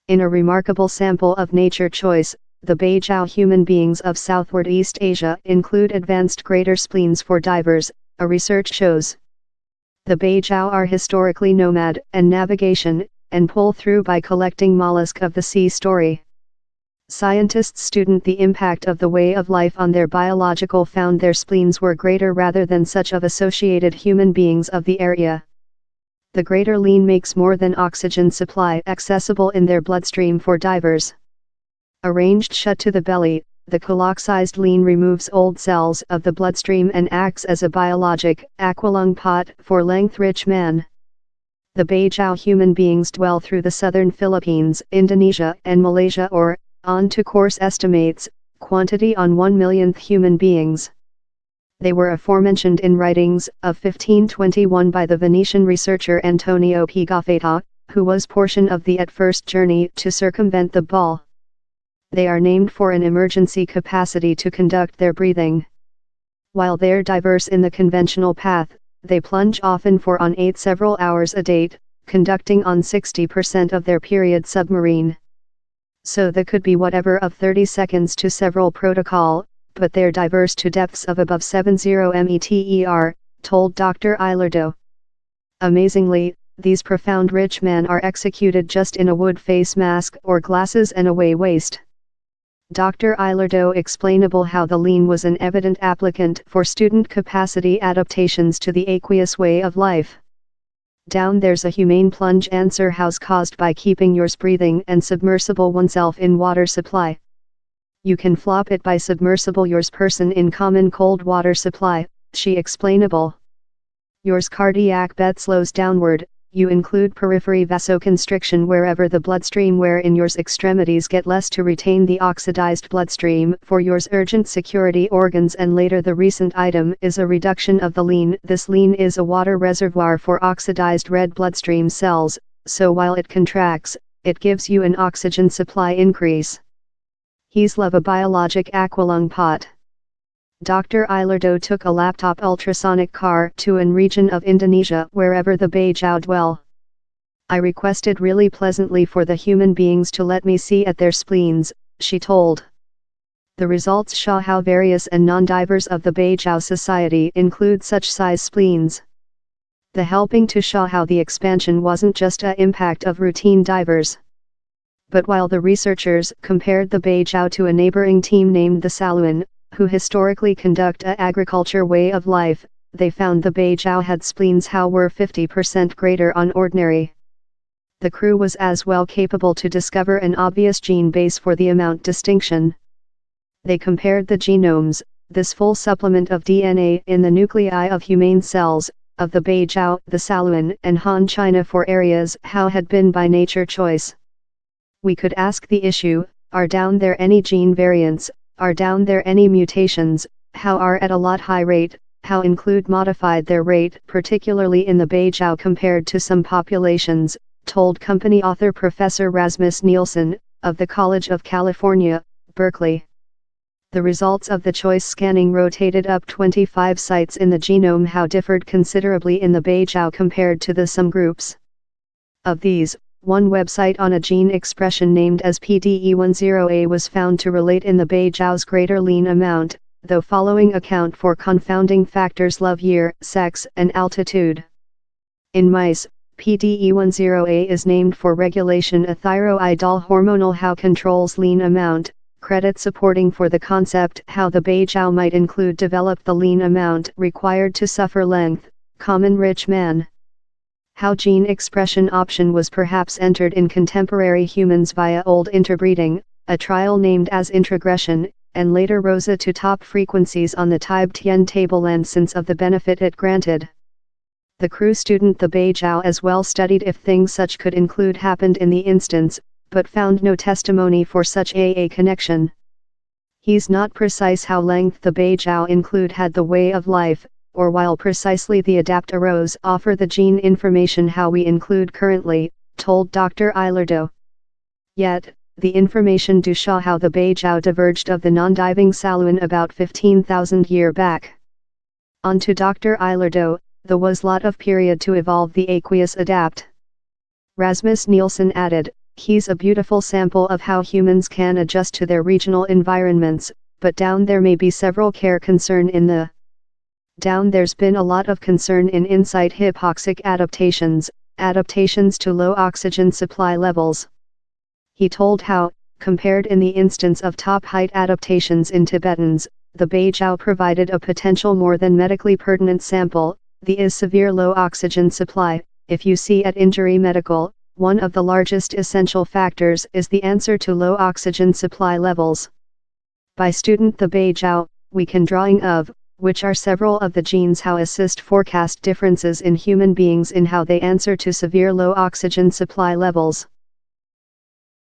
In a remarkable sample of nature choice, the Bajau human beings of southward East Asia include advanced greater spleens for divers, a research shows. The Bajau are historically nomad and navigation, and pull through by collecting mollusk of the sea story. Scientists student the impact of the way of life on their biological found their spleens were greater rather than such of associated human beings of the area. The greater lean makes more than oxygen supply accessible in their bloodstream for divers. Arranged shut to the belly, the coloxized lean removes old cells of the bloodstream and acts as a biologic aqualung pot for length-rich man. The Bajau human beings dwell through the southern Philippines, Indonesia and Malaysia or, on to course estimates, quantity on 1 millionth human beings. They were aforementioned in writings of 1521 by the Venetian researcher Antonio Pigafetta, who was portion of the at first journey to circumvent the ball. They are named for an emergency capacity to conduct their breathing. While they're diverse in the conventional path, they plunge often for on 8 several hours a day, conducting on 60% of their period submarine. So that could be whatever of 30 seconds to several protocol, but they're diverse to depths of above 70 meter, told Dr. Ilardo. Amazingly, these profound rich men are executed just in a wood face mask or glasses and a way waist. Dr. Ilardo explainable how the lean was an evident applicant for student capacity adaptations to the aqueous way of life. Down there's a humane plunge answer house caused by keeping yours breathing and submersible oneself in water supply. You can flop it by submersible yours person in common cold water supply, she explainable. Yours cardiac bed slows downward, you include periphery vasoconstriction wherever the bloodstream where in yours extremities get less to retain the oxidized bloodstream for yours urgent security organs and later the recent item is a reduction of the lean. This lean is a water reservoir for oxidized red bloodstream cells, so while it contracts, it gives you an oxygen supply increase. He's love a biologic aqualung pot. Dr. Ilardo took a laptop ultrasonic car to an region of Indonesia wherever the Bajau dwell. I requested really pleasantly for the human beings to let me see at their spleens, she told. The results show how various and non-divers of the Bajau society include such size spleens. The helping to show how the expansion wasn't just a impact of routine divers. But while the researchers compared the Bajau to a neighboring team named the Saluan, who historically conduct a agriculture way of life, they found the Bajau had spleens how were 50% greater on ordinary. The crew was as well capable to discover an obvious gene base for the amount distinction. They compared the genomes, this full supplement of DNA in the nuclei of humane cells, of the Bajau, the Saluan and Han China for areas how had been by nature choice. We could ask the issue, are down there any gene variants? Are down there any mutations, how are at a lot high rate, how include modified their rate particularly in the Bajau compared to some populations, told company author Professor Rasmus Nielsen, of the College of California, Berkeley. The results of the choice scanning rotated up 25 sites in the genome how differed considerably in the Bajau compared to the some groups. Of these, one website on a gene expression named as PDE10A was found to relate in the Bajau's greater lean amount, though following account for confounding factors love year, sex and altitude. In mice, PDE10A is named for regulation a thyroidal hormonal how controls lean amount, credit supporting for the concept how the Bajau might include develop the lean amount required to suffer length, common rich man. How gene expression option was perhaps entered in contemporary humans via old interbreeding, a trial named as introgression, and later rose to top frequencies on the Tibetan tableland since of the benefit it granted. The crew student the Bajau as well studied if things such could include happened in the instance, but found no testimony for such a connection. He's not precise how length the Bajau include had the way of life, or while precisely the adapt arose offer the gene information how we include currently, told Dr. Ilardo. Yet, the information do show how the Bajau diverged of the non-diving Saluan about 15,000 year back. On to Dr. Ilardo, there was lot of period to evolve the aqueous adapt. Rasmus Nielsen added, He's a beautiful sample of how humans can adjust to their regional environments, but down there may be several concern in the down there's been a lot of concern in inside hypoxic adaptations to low oxygen supply levels. He told how, compared in the instance of top height adaptations in Tibetans, the Bajau provided a potential more than medically pertinent sample. The is severe low oxygen supply. If you see at Injury Medical, one of the largest essential factors is the answer to low oxygen supply levels. By student the Bajau, we can drawing of, which are several of the genes how assist forecast differences in human beings in how they answer to severe low oxygen supply levels.